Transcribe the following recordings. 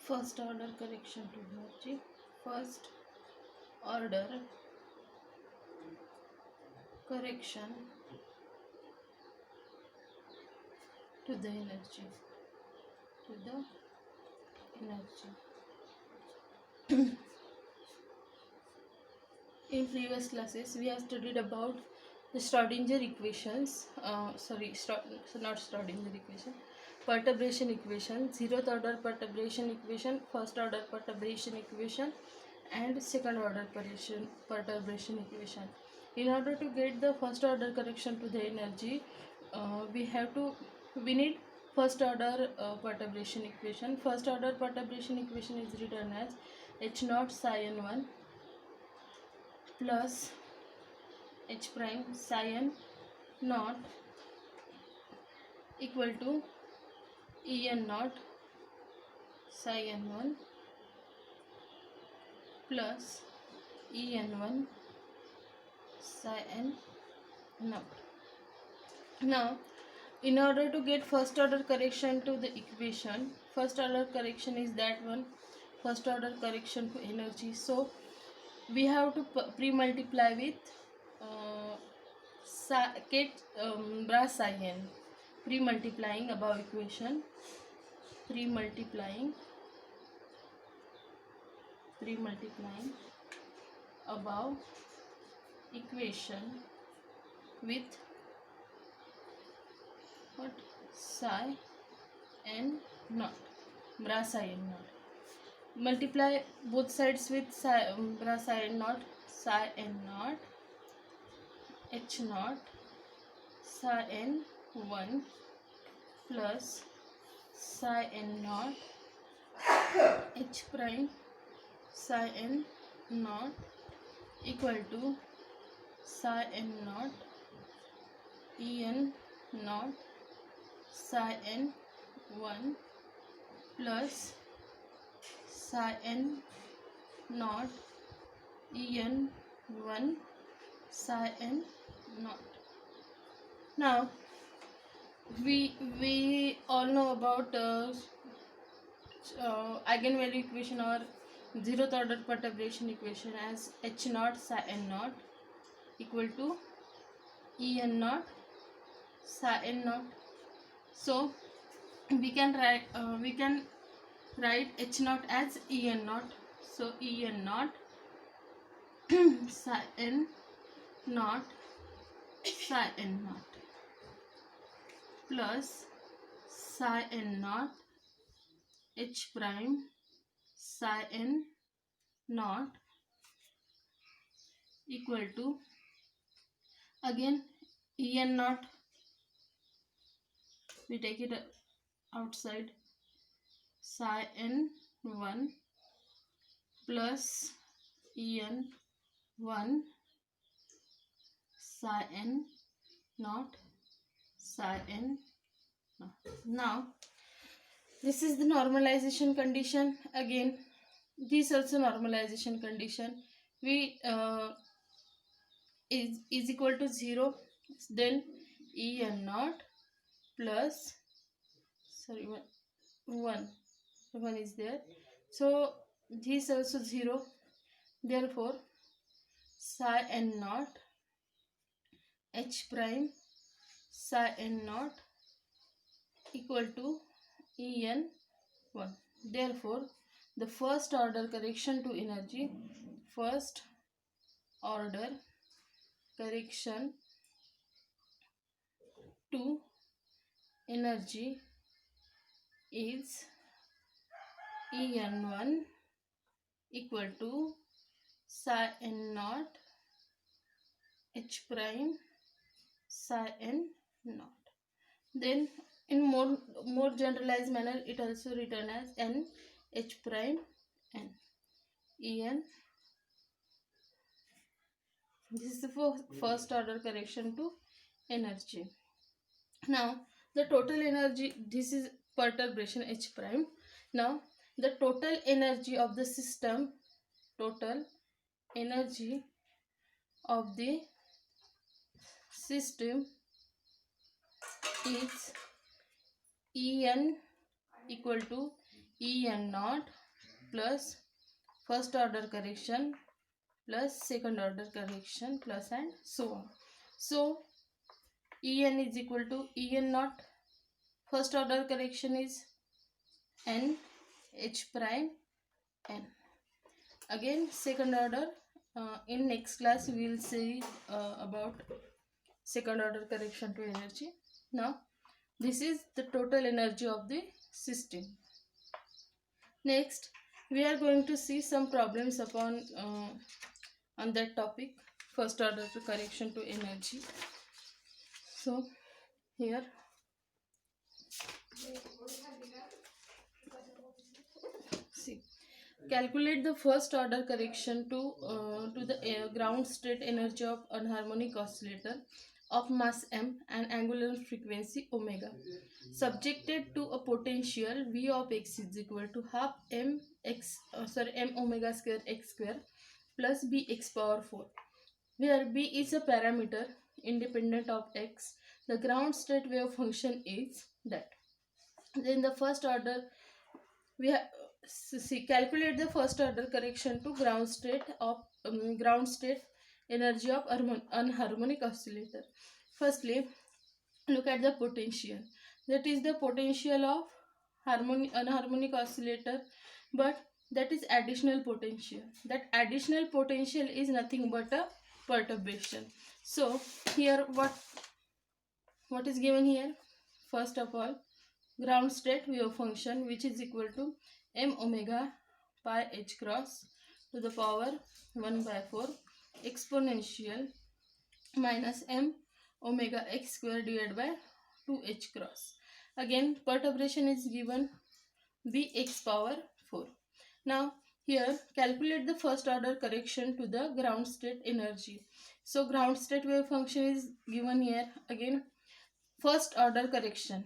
first order correction to energy, first order correction to the energy, in previous classes we have studied about the Schrodinger equations, not Schrodinger equation, perturbation equation, zeroth order perturbation equation, first order perturbation equation, and second order perturbation equation. In order to get the first order correction to the energy, we need first order perturbation equation. First order perturbation equation is written as H naught psi n1 plus H prime psi n naught equal to E n naught psi n1 plus E n1 psi n naught. Now, in order to get first order correction to the equation, first order correction is that one, first order correction to energy. So we have to pre-multiply with brass psi n, pre-multiplying above equation, pre-multiplying above equation with what? Psi n naught, brass psi n naught. Multiply both sides with brass psi n naught, psi n naught, H naught psi n 1 plus psi n naught H prime psi n naught equal to psi n naught E n naught psi n 1 plus psi n naught E n 1 psi n naught. Now we all know about eigenvalue equation or zeroth order perturbation equation as H naught psi n naught equal to E n naught psi n naught. So we can write H naught as E n naught. So E n naught psi n naught plus psi n naught H prime psi n naught equal to, again E n naught, we take it outside, psi n 1 plus E n 1 psi n naught psi n naught. Now this is the normalization condition. Again, this also normalization condition. We is equal to 0. Then E n naught plus 1 is there. So this also 0. Therefore psi n naught H prime psi n naught equal to E n 1. Therefore the first order correction to energy, first order correction to energy is E n 1 equal to psi n naught H prime psi n naught. Then in more generalized manner, it also written as n H prime n E n. This is the first order correction to energy. Now the total energy, this is perturbation H prime. Now the total energy of the system, total energy of the system is E n equal to E n naught plus first order correction plus second order correction plus and so on. So En is equal to En naught, first order correction is n h prime n. Again second order, in next class we will see about second order correction to energy. Now this is the total energy of the system. Next we are going to see some problems upon on that topic, first order to correction to energy. So here see, calculate the first order correction to the ground state energy of anharmonic oscillator of mass m and angular frequency omega, subjected to a potential v of x is equal to half m omega square x square plus b x power 4, where b is a parameter independent of x. The ground state wave function is that. Then the first order we have see, calculate the first order correction to ground state of ground state energy of anharmonic oscillator. Firstly, look at the potential. That is the potential of anharmonic oscillator, but that is additional potential. That additional potential is nothing but a perturbation. So here what is given here? First of all, ground state wave function, which is equal to m omega pi h cross to the power 1 by 4 exponential minus m omega x square divided by 2h cross. Again perturbation is given b x power 4. Now here calculate the first order correction to the ground state energy. So ground state wave function is given here. Again first order correction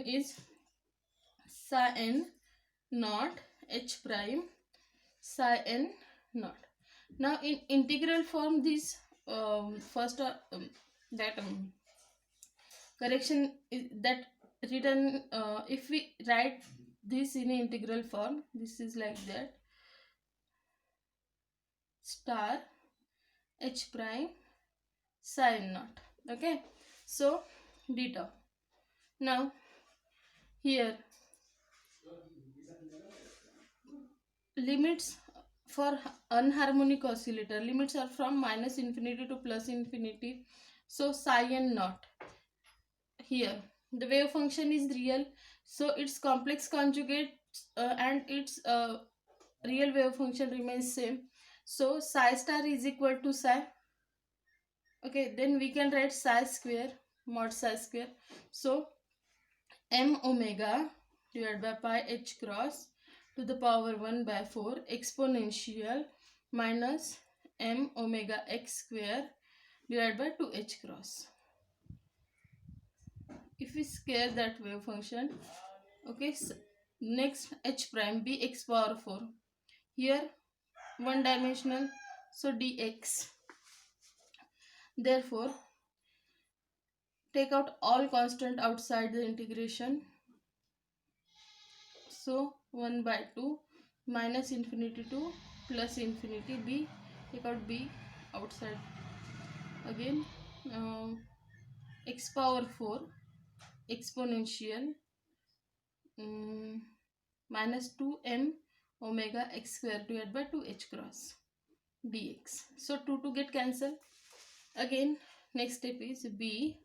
is psi n naught h prime psi n naught. Now in integral form, this correction is that written, if we write this in integral form, this is like that, star h prime psi n naught. Okay, so d tau. Now here limits for anharmonic oscillator, limits are from minus infinity to plus infinity. So psi n naught, here the wave function is real, so its complex conjugate and its real wave function remains same. So psi star is equal to psi. Okay, then we can write psi square mod psi square. So m omega divided by pi h cross to the power 1 by 4 exponential minus m omega x square divided by 2h cross. If we scale that wave function, okay, so next h prime b x power 4, here one dimensional, so dx. Therefore take out all constant outside the integration. So 1 by 2 minus infinity to plus infinity, b, take out b outside. Again x power 4 exponential minus 2m omega x square divided by 2h cross dx. So 2 get cancelled. Again next step is b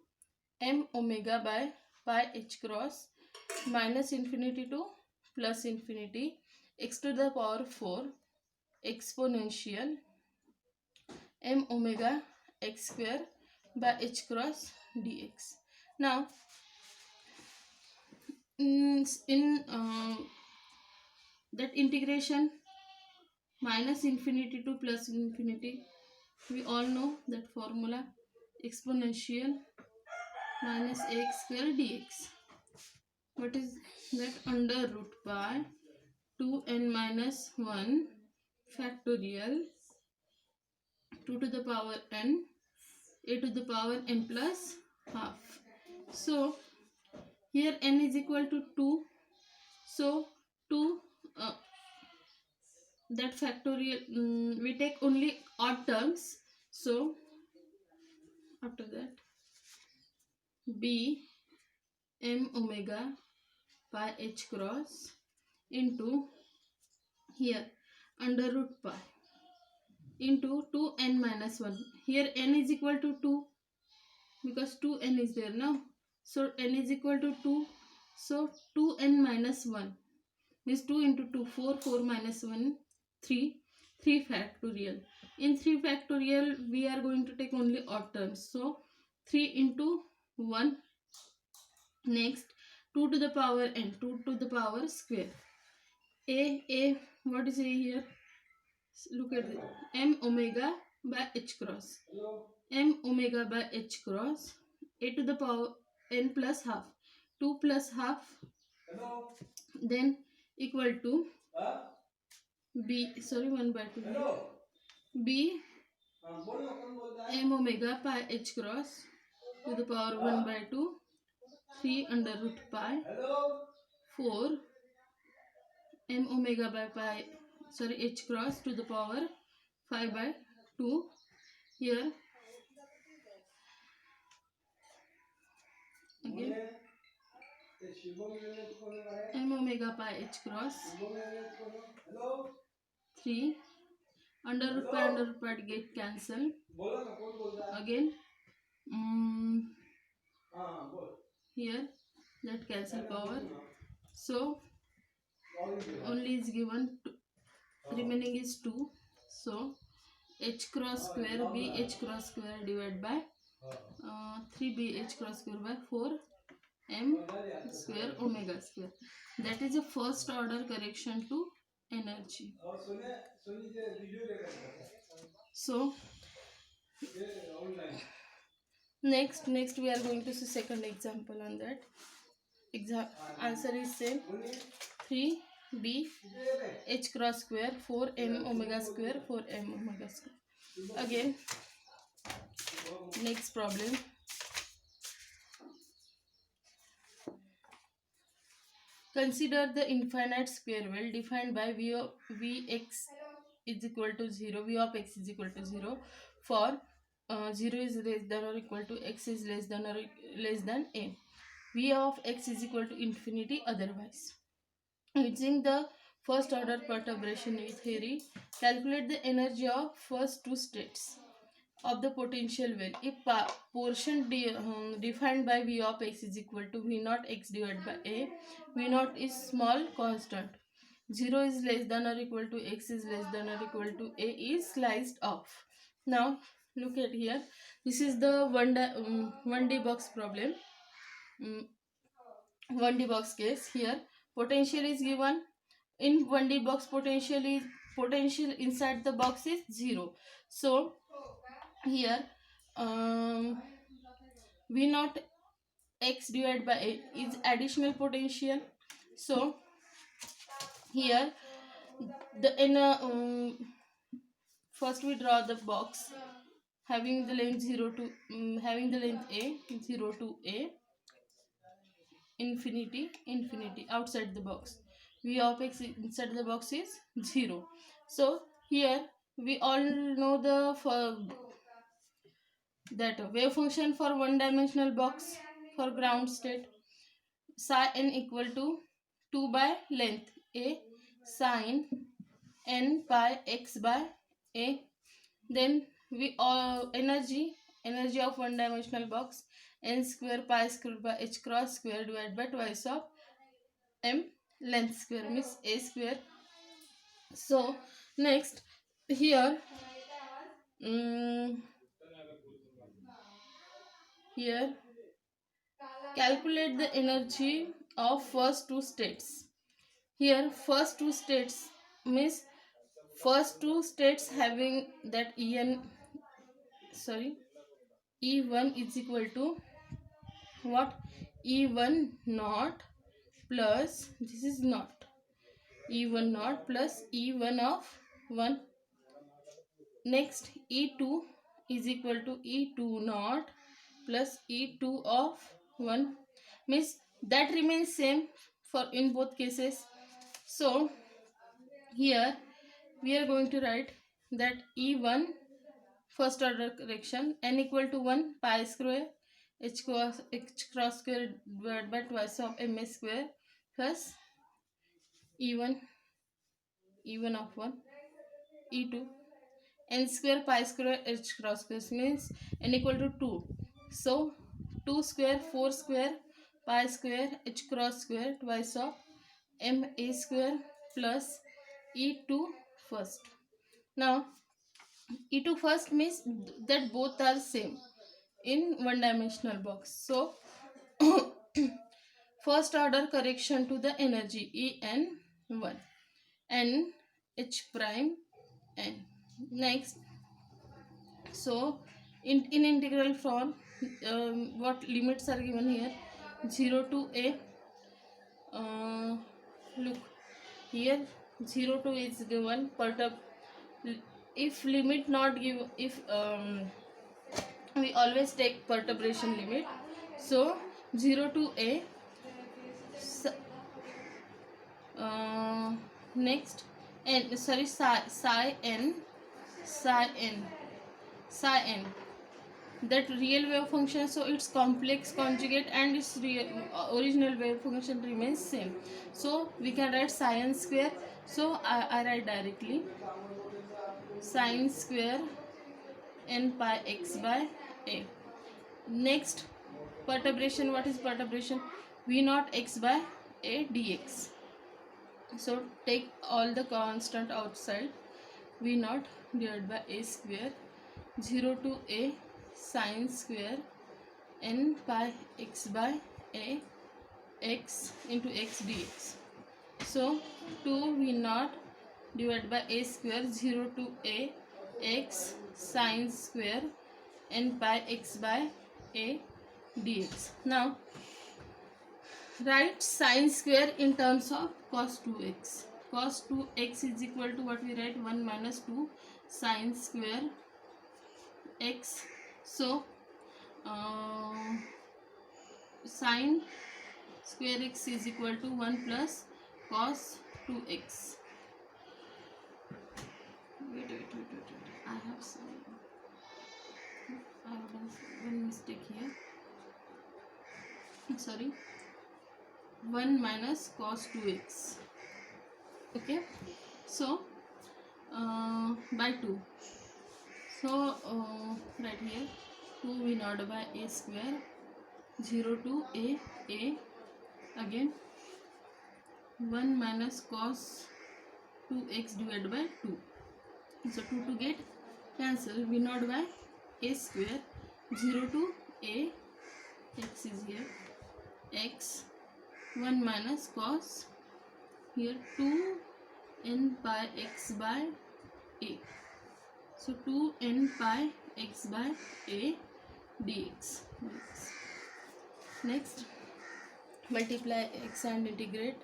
m omega by pi h cross minus infinity to plus infinity x to the power 4 exponential m omega x square by h cross dx. Now in that integration minus infinity to plus infinity, we all know that formula, exponential minus x square dx. What is that? Under root by 2n minus 1 factorial 2 to the power n a to the power n plus half. So here n is equal to 2, So to uh, that factorial, we take only odd terms. So after that, b m omega pi h cross into here under root pi into 2n minus 1. Here n is equal to 2 because 2n is there now. So n is equal to 2. So 2n minus 1 means 2 into 2, 4, 4 minus 1, 3, 3 factorial. In 3 factorial, we are going to take only odd terms. So 3 into 1. Next, 2 to the power n, 2 to the power square. A, what is A here? Look at it. M omega by h cross. M omega by h cross. A to the power n plus half. 2 plus half. Then equal to b, sorry, 1 by 2 here. B m omega pi h cross to the power 1 by 2, 3 under root pi, 4 m omega by pi, sorry, h cross to the power 5 by 2. Here again m omega pi h cross 3 under root pi get cancelled. Again here that cancel power. So only is given remaining is 2. So h cross square b h cross square divided by 3b h cross square by 4 m square omega square. That is a first order correction to energy. So next we are going to see second example on that. Answer is same. 3b h cross square 4m omega square 4m omega square. Again next problem. Consider the infinite square well defined by vx is equal to 0, v of x is equal to 0 for 0 is less than or equal to x is less than or less than a. V of x is equal to infinity otherwise. Using the first order perturbation theory, calculate the energy of first two states of the potential well. If portion defined by v of x is equal to v naught x divided by a, v naught is small constant, 0 is less than or equal to x is less than or equal to a is sliced off. Now look at here. This is the 1D box problem. 1D box case. Here potential is given. In 1D box, potential inside the box is 0. So here v naught x divided by a is additional potential. So here the first we draw the box having the length 0 to having the length a, 0 to a, infinity outside the box. V of x inside the box is 0. So here we all know the that wave function for one dimensional box for ground state. Psi n equal to 2 by length a sine n pi x by a. Then we energy of one dimensional box n square pi square by h cross square divided by twice of m length square means a square. So next here here calculate the energy of first two states. Here first two states means first two states having that E1 is equal to what? E1 naught plus this is naught, E1 naught plus E1 of 1. Next E2 is equal to E2 naught plus E2 of 1 means that remains same for in both cases. So here we are going to write that E1 first order correction, n equal to 1 pi square h cross square divided by twice of ms square plus E1 of 1 E2 n square pi square h cross square means n equal to 2. So 2 square 4 square pi square h cross square twice of ma square plus E2 first. Now E2 first means that both are same in one dimensional box. So first order correction to the energy En1 n h prime n. Next, so in integral form, what limits are given here? 0 to a, look here, 0 to is given, if limit not give, if we always take perturbation limit. So 0 to a, next n, sorry, psi n, that real wave function, so its complex conjugate and its original wave function remains same. So we can write sin square. So I write directly sin square n pi x by a. Next, perturbation. What is perturbation? V naught x by a dx. So take all the constant outside. V naught divided by a square, 0 to a sin square n pi x by a x into x dx. So 2 V naught divided by a square, 0 to a x sin square n pi x by a dx. Now write sin square in terms of cos 2x. Cos 2x is equal to what we write, 1 minus 2 sin square x. So sin square x is equal to 1 plus cos 2x. Wait. I have done one mistake here. Sorry. 1 minus cos 2x. Okay. So by 2. So right here 2 V naught by a square, 0 to a again 1 minus cos 2x divided by 2. So 2 to get cancel, V naught by a square, 0 to a, x is here, x 1 minus cos here 2 n pi x by a. So 2 n pi x by a dx. Next, multiply x and integrate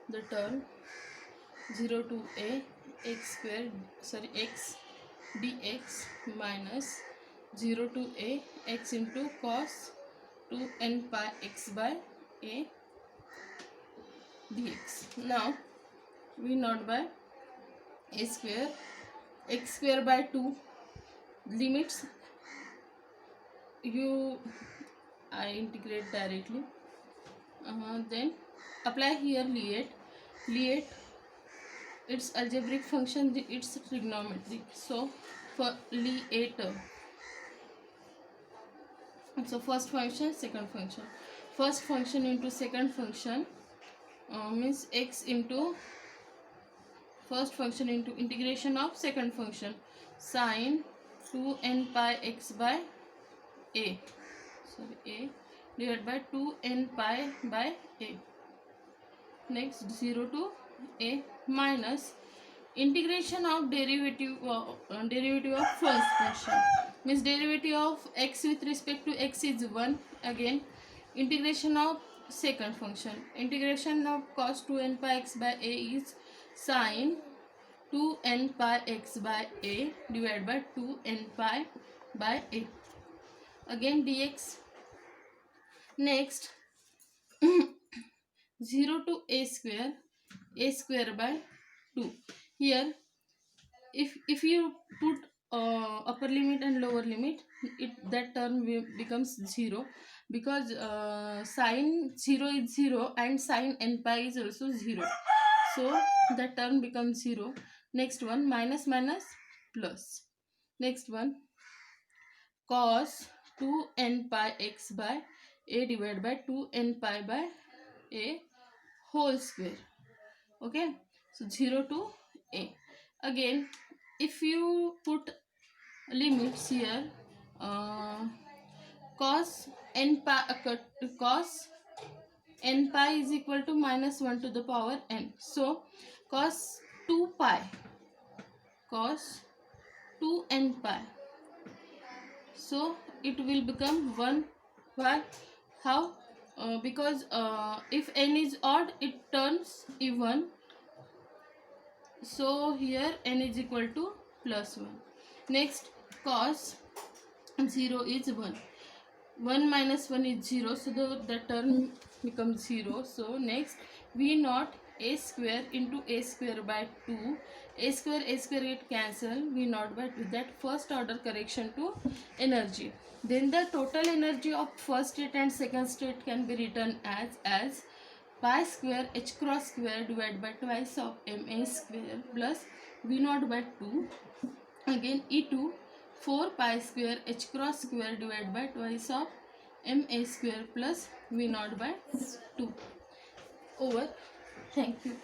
the term 0 to a x square, sorry, x dx minus 0 to a x into cos 2 n pi x by a dx. Now V naught by a square, x square by 2, limits I integrate directly. Then apply here Liet, its algebraic function, its trigonometric. So for Liet, so first function, second function, first function into second function means x into first function into integration of second function, sin 2 n pi x by a, sorry, a divided by 2 n pi by a. Next 0 to a minus integration of derivative of first function, means derivative of x with respect to x is 1. Again integration of second function, integration of cos 2 n pi x by a is sin 2 n pi x by a divided by 2 n pi by a. Again dx. Next 0 to a square by 2. Here, if you put upper limit and lower limit, that term becomes 0, because sine 0 is 0 and sine n pi is also 0, so that term becomes 0. Next one, minus minus plus. Next one, cos 2n pi x by a divided by 2n pi by a whole square. Okay, so 0 to a. Again, if you put limits here, uh, cos n pi cos n pi is equal to minus 1 to the power n, so cos 2 pi, cos 2n pi, so it will become 1. Why? How? Because if n is odd, it turns even, so here n is equal to plus 1. Next, cos 0 is 1. 1 minus 1 is 0, so the term becomes 0. So next, v naught a square into a square by 2. A square get cancel, v naught by 2. That first order correction to energy. Then the total energy of first state and second state can be written as pi square h cross square divided by twice of ma square plus v naught by 2. Again, e2 4 pi square h cross square divided by twice of ma square plus v naught by 2. Over. Thank you.